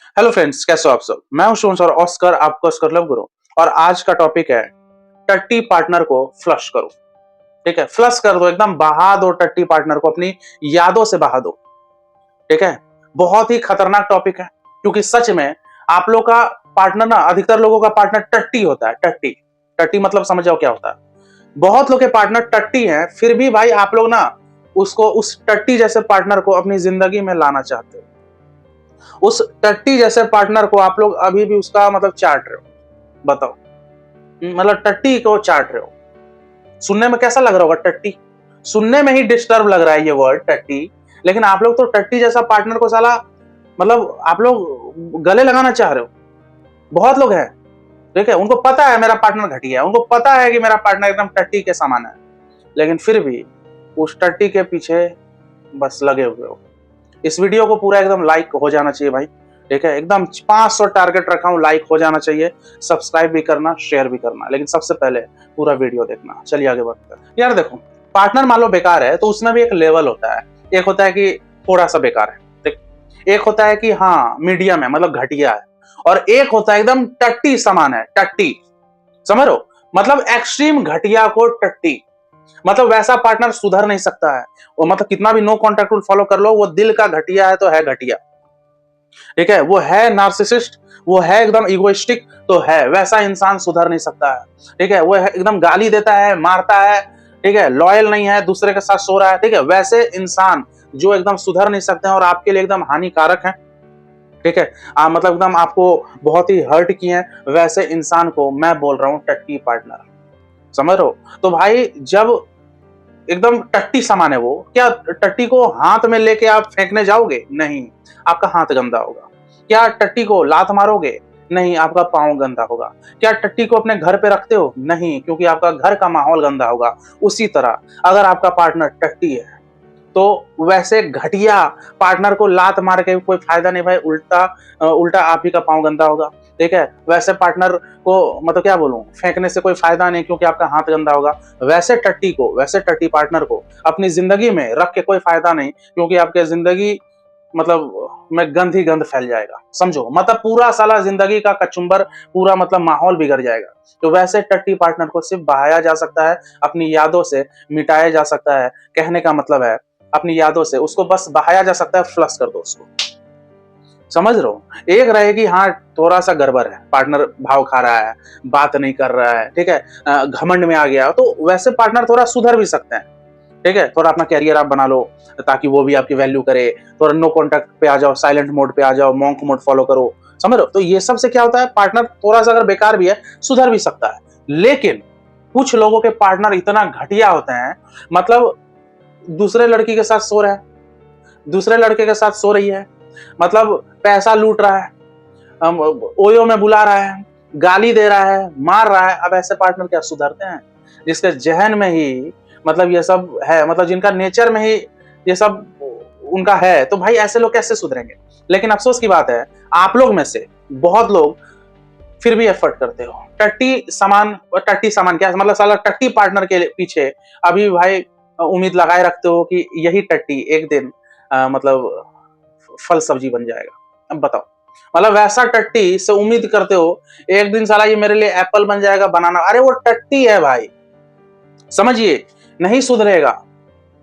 Hello friends, कैसे हो आप सब। मैं हूं शिवम सर ऑस्कर, आपका ऑस्कर लव गुरु। और आज का टॉपिक है टट्टी पार्टनर को फ्लश करो। ठीक है, फ्लश कर दो, एकदम बहा दो टट्टी पार्टनर को, अपनी यादों से बहा दो। ठीक है, बहुत ही खतरनाक टॉपिक है, क्योंकि सच में आप लोग का पार्टनर ना, अधिकतर लोगों का पार्टनर टट्टी होता है। टट्टी टट्टी मतलब समझ जाओ क्या होता है। बहुत लोग के पार्टनर टट्टी हैं, फिर भी भाई आप लोग ना उसको, उस टट्टी जैसे पार्टनर को अपनी जिंदगी में लाना चाहते हो। उस टट्टी जैसे पार्टनर को आप लोग अभी भी उसका मतलब चाट रहे हो। बताओ, मतलब टट्टी को चाट रहे हो। सुनने में कैसा लग रहा होगा टट्टी? सुनने में ही डिस्टर्ब लग रहा है ये वर्ड टट्टी। लेकिन आप लोग तो टट्टी जैसा पार्टनर को साला, मतलब आप लोग गले लगाना चाह रहे हो। बहुत लोग हैं, ठीक है, उनको पता है मेरा पार्टनर घटिया है, उनको पता है कि मेरा पार्टनर एकदम टट्टी के समान है, लेकिन फिर भी उस टट्टी के पीछे बस लगे हुए हो। इस वीडियो को पूरा एकदम लाइक हो जाना चाहिए भाई। ठीक है, एकदम 500 टारगेट रखा हूं, लाइक हो जाना चाहिए। सब्सक्राइब भी करना, शेयर भी करना, लेकिन सबसे पहले पूरा वीडियो देखना। चलिए आगे बढ़ते हैं। यार देखो, पार्टनर मान लो बेकार है तो उसमें भी एक लेवल होता है। एक होता है कि थोड़ा सा बेकार है, ठीक। एक होता है कि हाँ मीडियम है, मतलब घटिया है। और एक होता है एकदम टट्टी समान है, टट्टी। समझ रहे हो, मतलब एक्सट्रीम घटिया को टट्टी। मतलब वैसा पार्टनर सुधर नहीं सकता है वो, मतलब कितना भी नो कॉन्टैक्ट रूल फॉलो कर लो, वो दिल का घटिया है तो है घटिया। ठीक है, वो है नार्सिसिस्ट, वो है एकदम इगोइस्टिक तो है, वैसा इंसान सुधर नहीं सकता है। ठीक है, वो एकदम गाली देता है, मारता है, ठीक है, लॉयल नहीं है, दूसरे के साथ सो रहा है। ठीक है, वैसे इंसान जो एकदम सुधर नहीं सकते हैं और आपके लिए एकदम हानिकारक है। ठीक है, मतलब एकदम आपको बहुत ही हर्ट किए हैं, वैसे इंसान को मैं बोल रहा हूं टट्टी पार्टनर। समझ रहे हो? तो भाई जब एकदम टट्टी सामान है वो, क्या टट्टी को हाथ में लेके आप फेंकने जाओगे? नहीं, आपका हाथ गंदा होगा। क्या टट्टी को लात मारोगे? नहीं, आपका पांव गंदा होगा। क्या टट्टी को अपने घर पे रखते हो? नहीं, क्योंकि आपका घर का माहौल गंदा होगा। उसी तरह अगर आपका पार्टनर टट्टी है तो वैसे घटिया पार्टनर को लात मार के कोई फायदा नहीं भाई, उल्टा उल्टा आप ही का पांव गंदा होगा। ठीक है, वैसे पार्टनर को मतलब क्या बोलूं, फेंकने से कोई फायदा नहीं, क्योंकि आपका हाथ गंदा होगा। वैसे टट्टी को, वैसे टट्टी पार्टनर को अपनी जिंदगी में रख के कोई फायदा नहीं, क्योंकि आपके जिंदगी मतलब में गंद ही गंद फैल जाएगा। समझो, मतलब पूरा साला जिंदगी का कचुंबर, पूरा मतलब माहौल बिगड़ जाएगा। तो वैसे टट्टी पार्टनर को सिर्फ बहाया जा सकता है, अपनी यादों से मिटाया जा सकता है। कहने का मतलब है अपनी यादों से उसको बस बहाया जा सकता है, फ्लश कर दो उसको। समझ रहे हो? एक रहे कि हाँ थोड़ा सा गड़बड़ है, पार्टनर भाव खा रहा है, बात नहीं कर रहा है, ठीक है, घमंड में आ गया, तो वैसे पार्टनर थोड़ा सुधर भी सकते हैं। ठीक है, थोड़ा अपना कैरियर आप बना लो ताकि वो भी आपकी वैल्यू करे। थोड़ा नो कॉन्टैक्ट पे आ जाओ, साइलेंट मोड पे आ जाओ, मॉन्क मोड फॉलो करो। समझ रहे हो? तो ये सब से क्या होता है, पार्टनर थोड़ा सा अगर बेकार भी है सुधर भी सकता है। लेकिन कुछ लोगों के पार्टनर इतना घटिया होते हैं, मतलब दूसरे लड़की के साथ सो रहा है, दूसरे लड़के के साथ सो रही है, मतलब पैसा लूट रहा है, ओयो में बुला रहा है, गाली दे रहा है, मार रहा है। अब ऐसे पार्टनर क्या सुधरते हैं? जिसके जहन में ही मतलब ये सब है, मतलब जिनका नेचर में ही ये सब उनका है, तो भाई ऐसे लोग कैसे सुधरेंगे? लेकिन अफसोस की बात है, आप लोग में से बहुत लोग फिर भी एफर्ट करते हो। टट्टी सामान क्या मतलब, साला टट्टी पार्टनर के पीछे अभी भाई उम्मीद लगाए रखते हो कि यही टट्टी एक दिन मतलब फल सब्जी बन जाएगा। अब बताओ, मतलब वैसा टट्टी से उम्मीद करते हो एक दिन साला ये मेरे लिए एप्पल बन जाएगा, बनाना। अरे वो टट्टी है भाई, समझिए, नहीं सुधरेगा।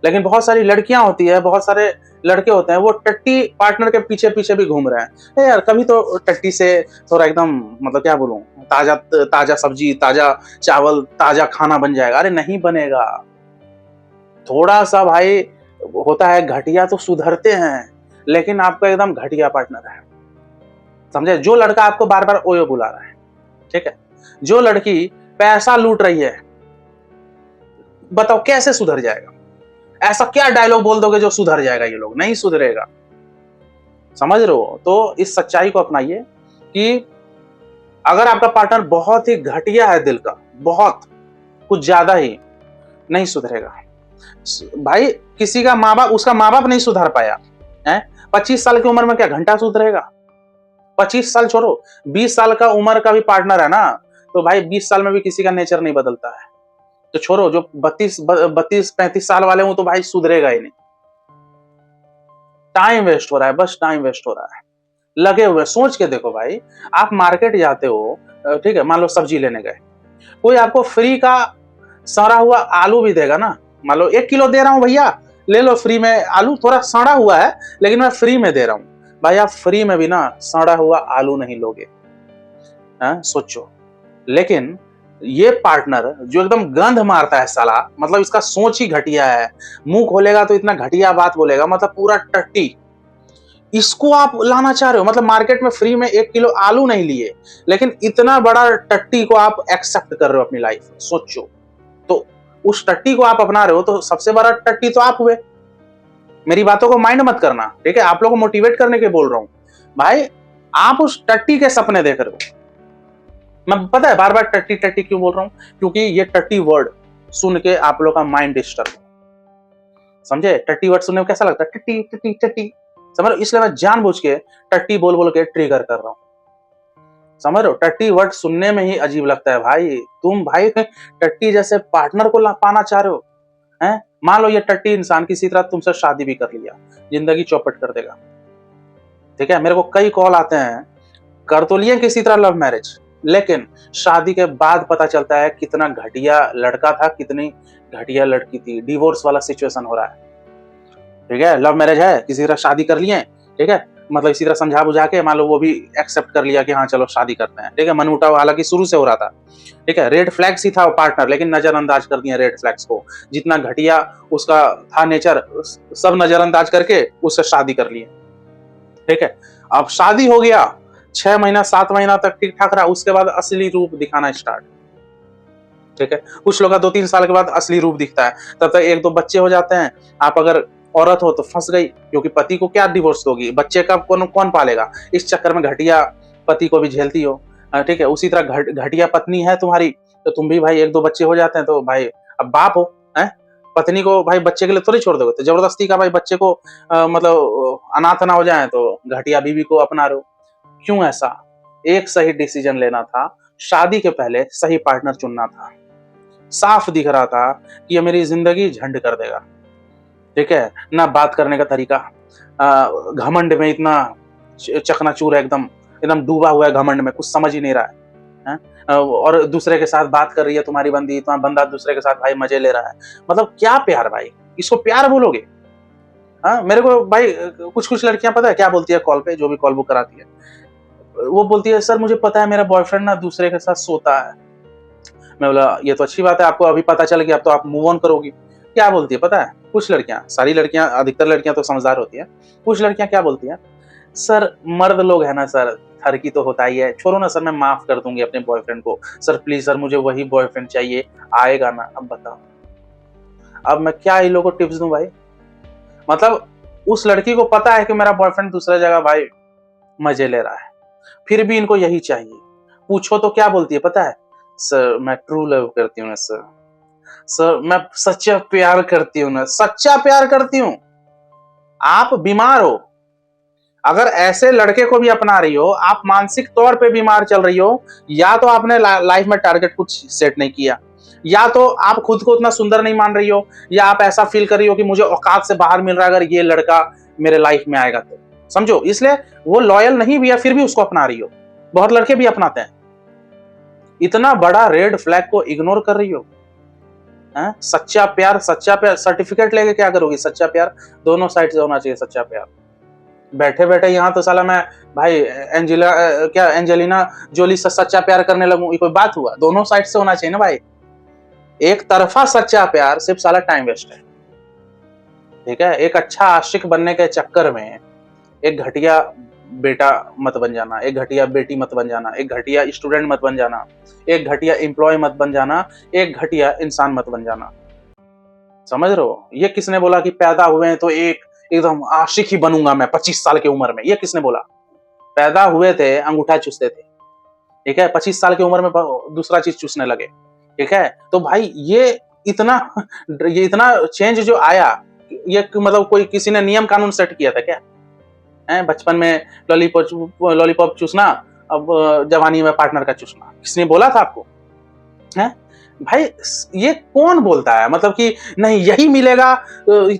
लेकिन बहुत सारी लड़कियां होती है, बहुत सारे लड़के होते हैं, वो टट्टी पार्टनर के पीछे पीछे भी घूम रहे हैं। यार कभी तो टट्टी से थोड़ा एकदम मतलब क्या बोलूं, ताजा ताजा सब्जी, ताजा चावल, ताजा खाना बन जाएगा। अरे नहीं बनेगा। थोड़ा सा भाई होता है घटिया तो सुधरते हैं, लेकिन आपका एकदम घटिया पार्टनर है। समझे? जो लड़का आपको बार बार ओयो बुला रहा है, ठीक है, जो लड़की पैसा लूट रही है, बताओ कैसे सुधर जाएगा? ऐसा क्या डायलॉग बोल दोगे जो सुधर जाएगा? ये लोग नहीं सुधरेगा। समझ रहे हो? तो इस सच्चाई को अपनाइए कि अगर आपका पार्टनर बहुत ही घटिया है दिल का, बहुत कुछ ज्यादा ही, नहीं सुधरेगा भाई। किसी का माँ बाप, उसका माँ बाप नहीं सुधर पाया है, 25 साल की उम्र में क्या घंटा सुधरेगा? 25 साल छोड़ो, 20 साल का उम्र का भी पार्टनर है ना, तो भाई 20 साल में भी किसी का नेचर नहीं बदलता है। तो छोड़ो, जो 32 35 साल वाले हूं तो भाई सुधरेगा ही नहीं। टाइम वेस्ट हो रहा है, बस टाइम वेस्ट हो रहा है। लगे हुए। सोच के देखो भाई, आप मार्केट जाते हो, ठीक है, मान लो सब्जी लेने गए, कोई आपको फ्री का सड़ा हुआ आलू भी देगा ना, मान लो 1 किलो दे रहा हूं भैया, ले लो फ्री में आलू, थोड़ा सड़ा हुआ है लेकिन मैं फ्री में दे रहा हूं। भाई आप फ्री में भी ना सड़ा हुआ आलू नहीं लोगे, सोचो। लेकिन ये पार्टनर जो एकदम गंध मारता है साला, मतलब इसका सोच ही घटिया है, मुंह खोलेगा तो इतना घटिया बात बोलेगा, मतलब पूरा टट्टी, इसको आप लाना चाह रहे हो। मतलब मार्केट में फ्री में 1 किलो आलू नहीं लिए, लेकिन इतना बड़ा टट्टी को आप एक्सेप्ट कर रहे हो अपनी लाइफ में, सोचो। तो उस टट्टी को आप अपना रहे हो, तो सबसे बड़ा टट्टी तो आप हुए। मेरी बातों को माइंड मत करना, ठीक है, आप लोगों को मोटिवेट करने के बोल रहा हूं भाई। आप उस टट्टी के सपने देख रहे हो। मैं पता है बार बार टट्टी टट्टी क्यों बोल रहा हूं, क्योंकि ये टट्टी वर्ड सुन के आप लोग का माइंड डिस्टर्ब, समझे। टट्टी वर्ड सुनने में कैसा लगता है, टट्टी टट्टी टट्टी, समझ रहे हो। इसलिए मैं जानबूझ के टट्टी बोल बोल के ट्रिगर कर रहा हूं, समझ रहे हो। टट्टी वर्ड सुनने में ही अजीब लगता है भाई। तुम भाई टट्टी जैसे पार्टनर को पाना चाह रहे हो, हैं। मान लो ये टट्टी इंसान किसी तरह तुमसे शादी भी कर लिया, जिंदगी चौपट कर देगा, ठीक है। मेरे को कई कॉल आते हैं, कर तो लिए किसी तरह लव मैरिज, लेकिन शादी के बाद पता चलता है कितना घटिया लड़का था, कितनी घटिया लड़की थी, डिवोर्स वाला सिचुएशन हो रहा है, ठीक है। लव मैरिज है, किसी तरह शादी कर लिए, ठीक है, मतलब इसी तरह समझा बुझा के मान लो वो भी एक्सेप्ट कर लिया कि हाँ चलो शादी करते हैं, ठीक है। मनमुटाव हालांकि शुरू से हो रहा था, ठीक है, रेड फ्लैग्स ही था वो पार्टनर, लेकिन नजरअंदाज कर दिया रेड फ्लैग्स को, जितना घटिया उसका था नेचर सब नजरअंदाज करके उससे शादी कर लिए, ठीक है। अब शादी हो गया, 6 महीना 7 महीना तक ठीक ठाक रहा, उसके बाद असली रूप दिखाना स्टार्ट, ठीक है। कुछ लोग का 2-3 साल के बाद असली रूप दिखता है, तब तक 1-2 बच्चे हो जाते हैं। आप अगर औरत हो तो फंस गई, क्योंकि पति को क्या डिवोर्स दोगी, बच्चे का कौन पालेगा, इस चक्कर में घटिया पति को भी झेलती हो, ठीक है। उसी तरह घटिया पत्नी है तुम्हारी, तो तुम भी भाई 1-2 बच्चे हो जाते हैं, तो भाई अब बाप हो, हैं, पत्नी को भाई बच्चे के लिए थोड़ी छोड़ दोगे, तो जबरदस्ती का भाई बच्चे को मतलब अनाथ ना हो जाए, तो घटिया बीवी को अपना रहे हो। क्यों ऐसा? एक सही डिसीजन लेना था, शादी के पहले सही पार्टनर चुनना था। साफ दिख रहा था कि ये मेरी जिंदगी झंड कर देगा, ठीक है ना। बात करने का तरीका, घमंड में इतना चकनाचूर है, एकदम एकदम डूबा हुआ है घमंड में, कुछ समझ ही नहीं रहा है, और दूसरे के साथ बात कर रही है तुम्हारी बंदी, तुम्हारा बंदा दूसरे के साथ भाई मजे ले रहा है। मतलब क्या प्यार भाई, इसको प्यार बोलोगे? हाँ, मेरे को भाई कुछ लड़कियां पता है क्या बोलती है कॉल पे, जो भी कॉल बुक कराती है, वो बोलती है सर मुझे पता है मेरा बॉयफ्रेंड ना दूसरे के साथ सोता है। मैं बोला ये तो अच्छी बात है, आपको अभी पता चल गया, अब तो आप मूव ऑन करोगी। क्या बोलती है पता है कुछ लड़कियां, सारी लड़कियां, अधिकतर लड़कियां तो समझदार होती हैं, कुछ लड़कियां क्या बोलती हैं, सर मर्द लोग है ना सर, हर की तो होता ही है, छोड़ो ना सर, मैं माफ कर दूंगी अपने बॉयफ्रेंड को, सर प्लीज सर मुझे वही बॉयफ्रेंड चाहिए, आएगा ना। अब बताओ, अब मैं क्या इन लोगों को टिप्स दूं भाई। मतलब उस लड़की को पता है कि मेरा बॉयफ्रेंड दूसरा जगह भाई मजे ले रहा है, फिर भी इनको यही चाहिए। पूछो तो क्या बोलती है पता है, सर मैं ट्रू लव करती हूँ ना सर, सर मैं सच्चा प्यार करती हूँ ना, सच्चा प्यार करती हूँ। आप बीमार हो, अगर ऐसे लड़के को भी अपना रही हो, आप मानसिक तौर पे बीमार चल रही हो, या तो आपने लाइफ में टारगेट कुछ सेट नहीं किया, या तो आप खुद को उतना सुंदर नहीं मान रही हो, या आप ऐसा फील कर रही हो कि मुझे औकात से बाहर मिल रहा है अगर ये लड़का मेरे लाइफ में आएगा तो, समझो। इसलिए वो लॉयल नहीं भी है, फिर भी उसको अपना रही हो। बहुत लड़के भी अपनाते हैं। इतना बड़ा रेड फ्लैग को इग्नोर कर रही हो, हैं? सच्चा प्यार सर्टिफिकेट लेके क्या करोगी? सच्चा प्यार दोनों साइड से होना चाहिए, सच्चा प्यार। बैठे बैठे यहाँ तो साला मैं भाई एंजेलिना जोली से सच्चा प्यार करने लगूं, ये कोई बात हुआ? दोनों साइड से होना चाहिए ना भाई। एक तरफा सच्चा प्यार सिर्फ साला टाइम वेस्ट है, ठीक है। एक अच्छा आशिक बनने के चक्कर में एक घटिया बेटा मत बन जाना, एक घटिया बेटी मत बन जाना, एक घटिया स्टूडेंट मत बन जाना, एक घटिया एम्प्लॉय मत बन जाना, एक घटिया इंसान मत बन जाना, समझ रहे हो। ये किसने बोला कि पैदा हुए हैं तो एकदम आशिक ही बनूंगा मैं 25 साल की उम्र में? ये किसने बोला? पैदा हुए थे अंगूठा चूसते थे, ठीक है, 25 साल की उम्र में दूसरा चीज चूसने लगे, ठीक है। तो भाई ये इतना चेंज जो आया, ये मतलब कोई किसी ने नियम कानून सेट किया था क्या? बचपन में लॉलीपॉप चूसना, अब जवानी में पार्टनर का चूसना, किसने बोला था आपको? हैं भाई, ये कौन बोलता है मतलब कि नहीं यही मिलेगा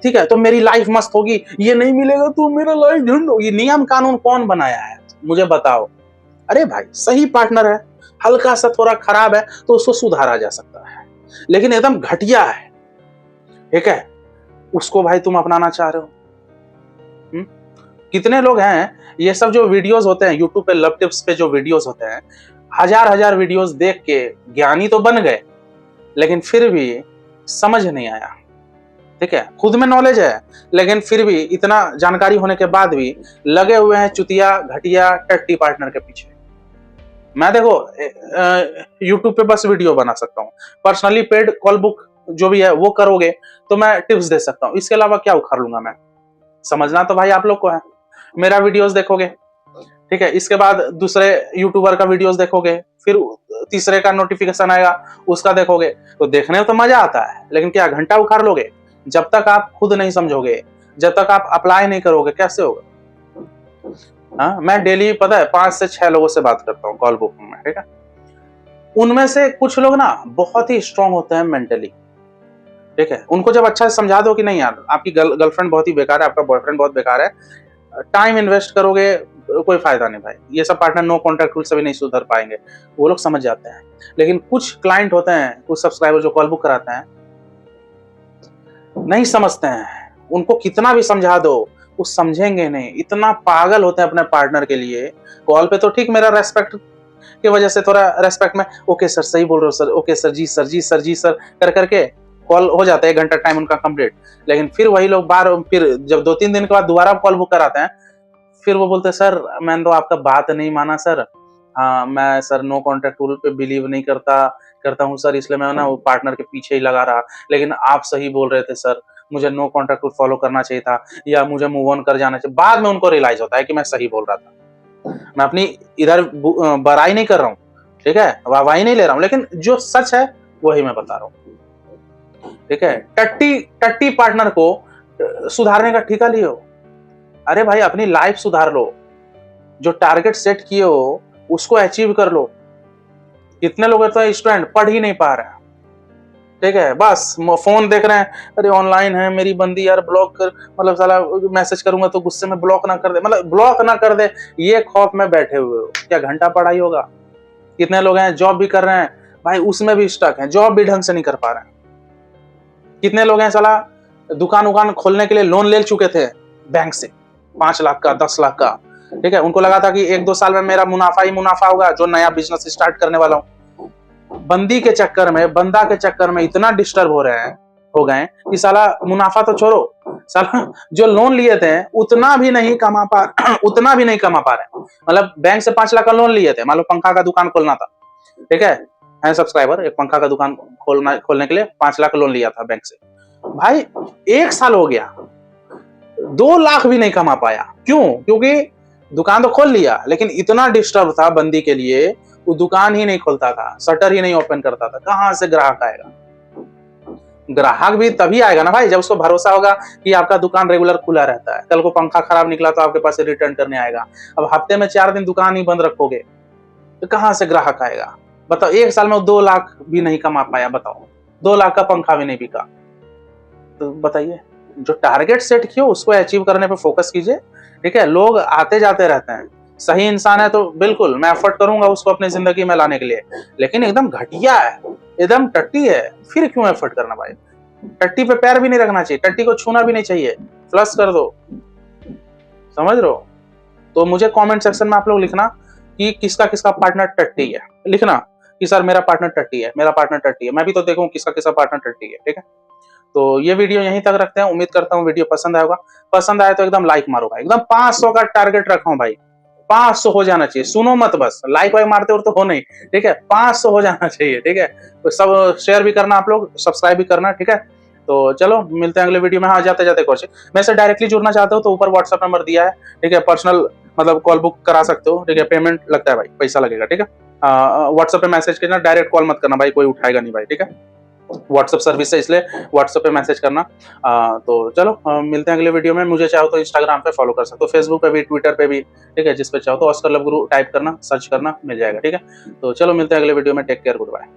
ठीक है तो मेरी लाइफ मस्त होगी, ये नहीं मिलेगा तो मेरा लाइफ झंड होगी? नियम कानून कौन बनाया है? मुझे बताओ। अरे भाई सही पार्टनर है, हल्का सा थोड़ा खराब है तो उसको सुधारा जा सकता है, लेकिन एकदम घटिया है, ठीक है, उसको भाई तुम अपनाना चाह रहे हो। कितने लोग हैं, ये सब जो वीडियोस होते हैं यूट्यूब पे, लव टिप्स पे जो वीडियोस होते हैं, हजार हजार वीडियोस देख के ज्ञानी तो बन गए, लेकिन फिर भी समझ नहीं आया, ठीक है, खुद में नॉलेज है लेकिन फिर भी इतना जानकारी होने के बाद भी लगे हुए हैं चुतिया घटिया टट्टी पार्टनर के पीछे। मैं देखो यूट्यूब पे बस वीडियो बना सकता हूँ, पर्सनली पेड कॉल बुक जो भी है वो करोगे तो मैं टिप्स दे सकता हूँ, इसके अलावा क्या उखाड़ लूंगा मैं। समझना तो भाई आप लोग को है, मेरा वीडियोस देखोगे, ठीक है, इसके बाद दूसरे यूट्यूबर का वीडियोस देखोगे, फिर तीसरे का नोटिफिकेशन आएगा उसका देखोगे, तो देखने में तो मजा आता है, लेकिन क्या घंटा उखाड़ लोगे? जब तक आप खुद नहीं समझोगे, जब तक आप अप्लाई नहीं करोगे, कैसे होगा? हाँ, मैं डेली पता है 5 से 6 लोगों से बात करता हूँ कॉल बुक में, ठीक है, उनमें से कुछ लोग ना बहुत ही स्ट्रांग होते हैं मेंटली, ठीक है, उनको जब अच्छा से समझा दो कि नहीं यार आपकी गर्लफ्रेंड बहुत ही बेकार है, आपका बॉयफ्रेंड बहुत बेकार है, टाइम इन्वेस्ट करोगे कोई फायदा नहीं भाई, ये sub partner no contact rule से भी नहीं सुधर पाएंगे, वो लोग समझ जाते हैं। लेकिन कुछ क्लाइंट होते हैं, कुछ सब्सक्राइबर जो कॉल बुक कराते हैं नहीं समझते हैं, उनको कितना भी समझा दो वो समझेंगे नहीं, इतना पागल होते हैं अपने पार्टनर के लिए। कॉल पे तो ठीक मेरा रेस्पेक्ट की वजह से थोड़ा रेस्पेक्ट में ओके सर सही बोल रहे हो सर, ओके सर जी सर जी सर जी सर कर करके कॉल हो जाता है, 1 घंटा टाइम उनका कंप्लीट। लेकिन फिर वही लोग फिर जब 2-3 दिन के बाद दोबारा कॉल बुक कराते हैं, फिर वो बोलते हैं सर मैंने तो आपका बात नहीं माना सर, हाँ मैं सर नो कॉन्टैक्ट रूल पे बिलीव नहीं करता हूँ सर, इसलिए मैं ना वो पार्टनर के पीछे ही लगा रहा, लेकिन आप सही बोल रहे थे सर, मुझे नो कॉन्टैक्ट रूल फॉलो करना चाहिए था, या मुझे मूव ऑन कर जाना चाहिए। बाद में उनको रियलाइज होता है कि मैं सही बोल रहा था। मैं अपनी इधर बड़ाई नहीं कर रहा हूँ, ठीक है, वाहवाही नहीं ले रहा हूँ, लेकिन जो सच है वही मैं बता रहा हूँ, ठीक है। टट्टी पार्टनर को सुधारने का ठेका लियो। अरे भाई अपनी लाइफ सुधार लो, जो टारगेट सेट किए हो उसको अचीव कर लो। कितने लोग तो स्टूडेंट पढ़ ही नहीं पा रहे हैं, ठीक है, बस फोन देख रहे हैं, अरे ऑनलाइन है मेरी बंदी यार ब्लॉक कर, मतलब साला मैसेज करूंगा तो गुस्से में ब्लॉक ना कर दे, मतलब ब्लॉक ना कर दे, ये खौफ में बैठे हुए हो। क्या घंटा पढ़ाई होगा? कितने लोग हैं जॉब भी कर रहे हैं भाई, उसमें भी स्टक है, जॉब भी ढंग से नहीं कर पा रहे हैं। कितने लोग हैं साला दुकान खोलने के लिए लोन ले चुके थे बैंक से, 5 लाख का 10 लाख का, ठीक है, उनको लगा था कि 1-2 साल में मेरा मुनाफा ही मुनाफा होगा, जो नया बिजनेस स्टार्ट करने वाला हूँ। बंदी के चक्कर में, बंदा के चक्कर में इतना डिस्टर्ब हो गए कि साला मुनाफा तो छोड़ो, साला जो लोन लिए थे उतना भी नहीं कमा पा रहे। मतलब बैंक से 5 लाख का लोन लिए थे, मान लो पंखा का दुकान खोलना था, ठीक है सब्सक्राइबर, एक पंखा का दुकान खोलने के लिए 5 लाख लोन लिया था बैंक से, भाई 1 साल हो गया 2 लाख भी नहीं कमा पाया। क्यों? क्योंकि दुकान तो खोल लिया लेकिन इतना डिस्टर्ब था बंदी के लिए, वो दुकान ही नहीं खोलता था, शटर ही नहीं ओपन करता था। कहां से ग्राहक आएगा? ग्राहक भी तभी आएगा ना भाई जब उसको भरोसा होगा कि आपका दुकान रेगुलर खुला रहता है। कल को पंखा खराब निकला तो आपके पास रिटर्न करने आएगा। अब हफ्ते में 4 दिन दुकान ही बंद रखोगे तो कहां से ग्राहक आएगा? बताओ, 1 साल में 2 लाख भी नहीं कमा पाया, बताओ 2 लाख का पंखा भी नहीं बिका, तो बताइए। जो टारगेट सेट किए उसको अचीव करने पे फोकस कीजिए, ठीक है। लोग आते जाते रहते हैं, सही इंसान है तो बिल्कुल मैं एफर्ट करूंगा उसको अपनी जिंदगी में लाने के लिए, लेकिन एकदम घटिया है, एकदम टट्टी है, फिर क्यों एफर्ट करना भाई? टट्टी पे पैर भी नहीं रखना चाहिए, टट्टी को छूना भी नहीं चाहिए, फ्लश कर दो, समझ रहे हो? तो मुझे कमेंट सेक्शन में आप लोग लिखना कि किसका किसका पार्टनर टट्टी है, लिखना कि सर मेरा पार्टनर टट्टी है, मेरा पार्टनर टट्टी है, मैं भी तो देखूं किसका किसका पार्टनर टट्टी है, ठीक है। तो ये वीडियो यहीं तक रखते हैं, उम्मीद करता हूँ वीडियो पसंद आएगा। पसंद आए तो एकदम लाइक मारो भाई, एकदम 500 का टारगेट रखा हूं भाई, 500 हो जाना चाहिए। सुनो मत बस लाइक वाइक मारते हो तो हो नहीं, ठीक है, 500 हो जाना चाहिए, ठीक है। तो सब शेयर भी करना, आप लोग सब्सक्राइब भी करना, ठीक है। तो चलो मिलते हैं अगले वीडियो में। हाँ, जाते जाते क्वेश्चन, मैं से डायरेक्टली जुड़ना चाहते हो तो ऊपर व्हाट्सएप नंबर दिया है, ठीक है, पर्सनल मतलब कॉल बुक करा सकते हो, ठीक है, पेमेंट लगता है भाई, पैसा लगेगा, ठीक है। व्हाट्सएप पे मैसेज करना, डायरेक्ट कॉल मत करना भाई, कोई उठाएगा नहीं भाई, ठीक है। व्हाट्सएप सर्विस है इसलिए व्हाट्सएप पे मैसेज करना। तो चलो मिलते हैं अगले वीडियो में। मुझे चाहो तो इंस्टाग्राम पे फॉलो कर सकते हो, फेसबुक पे भी, ट्विटर पे भी, ठीक है, जिस पे चाहो तो ऑस्कर लव गुरु टाइप करना, सर्च करना, मिल जाएगा, ठीक है। तो चलो मिलते हैं अगले वीडियो में, टेक केयर, गुड बाय।